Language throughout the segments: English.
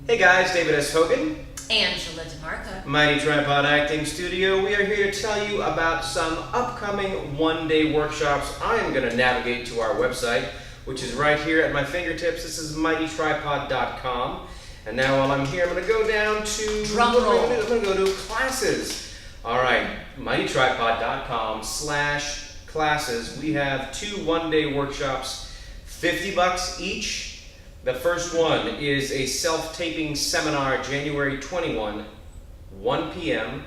Hey guys, David S. Hogan, Angela DeMarco. Mighty Tripod Acting Studio. We are here to tell you about some upcoming one-day workshops. I am going to navigate to our website, which is right here at my fingertips. This is mightytripod.com. And now while I'm here, I'm going to go down to... Drum roll. I'm going to go to classes. All right, mightytripod.com/classes. We have two one-day workshops, $50 each. The first one is a self-taping seminar, January 21, 1 p.m.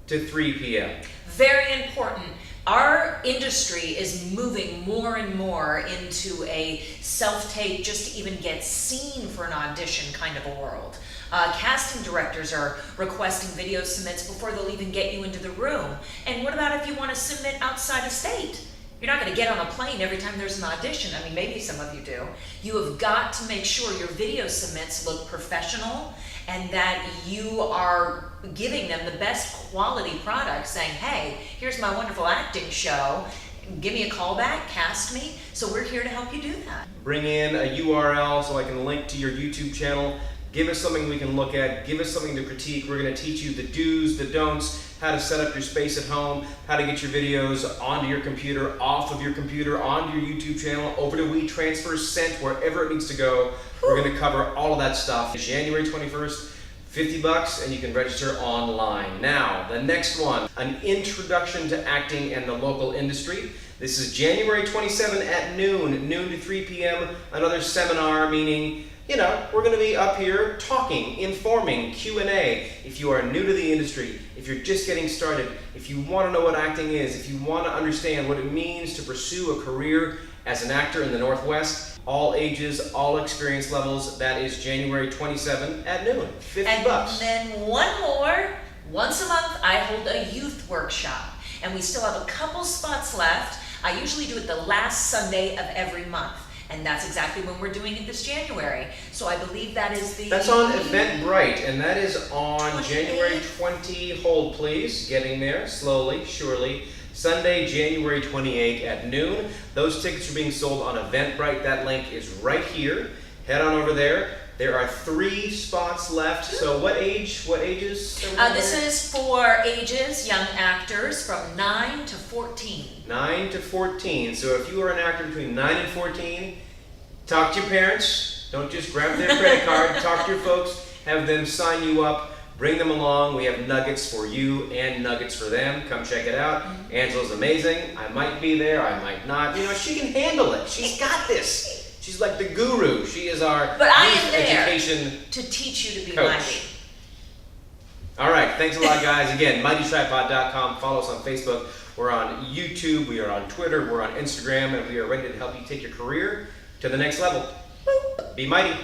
to 3 p.m. Very important. Our industry is moving more and more into a self-tape, just to even get seen for an audition kind of a world. Casting directors are requesting video submits before they'll even get you into the room. And what about if you want to submit outside of state? You're not going to get on a plane every time there's an audition. I mean, maybe some of you do. You have got to make sure your video submits look professional and that you are giving them the best quality product, saying, hey, here's my wonderful acting show. Give me a call back, cast me. So we're here to help you do that. Bring in a URL so I can link to your YouTube channel. Give us something we can look at. Give us something to critique. We're going to teach you the do's, the don'ts, how to set up your space at home, how to get your videos onto your computer, off of your computer, onto your YouTube channel, over to WeTransfer, sent wherever it needs to go. We're going to cover all of that stuff. January 21st, $50, and you can register online. Now, the next one, an introduction to acting and the local industry. This is January 27 at noon to 3 p.m. Another seminar, meaning, you know, we're going to be up here talking, informing, Q&A. If you are new to the industry, if you're just getting started, if you want to know what acting is, if you want to understand what it means to pursue a career as an actor in the Northwest, all ages, all experience levels, that is January 27 at noon, $50. And then one more, once a month I hold a youth workshop, and we still have a couple spots left. I usually do it the last Sunday of every month. And that's exactly when we're doing it this January. So I believe that is the... That's on Eventbrite, and that is on January 20, hold please, getting there, slowly, surely. Sunday, January 28 at noon. Those tickets are being sold on Eventbrite. That link is right here. Head on over there. There are 3 spots left. So what ages? This is for ages, young actors from 9 to 14. 9 to 14. So if you are an actor between 9 and 14, talk to your parents. Don't just grab their credit card. Talk to your folks. Have them sign you up. Bring them along. We have nuggets for you and nuggets for them. Come check it out. Angela's amazing. I might be there. I might not. You know, she can handle it. She's got this. She's like the guru. She is our education to teach you to be coach. mighty. All right. Thanks a lot, guys. Again, mightytripod.com. Follow us on Facebook. We're on YouTube. We are on Twitter. We're on Instagram. And we are ready to help you take your career to the next level. Be mighty.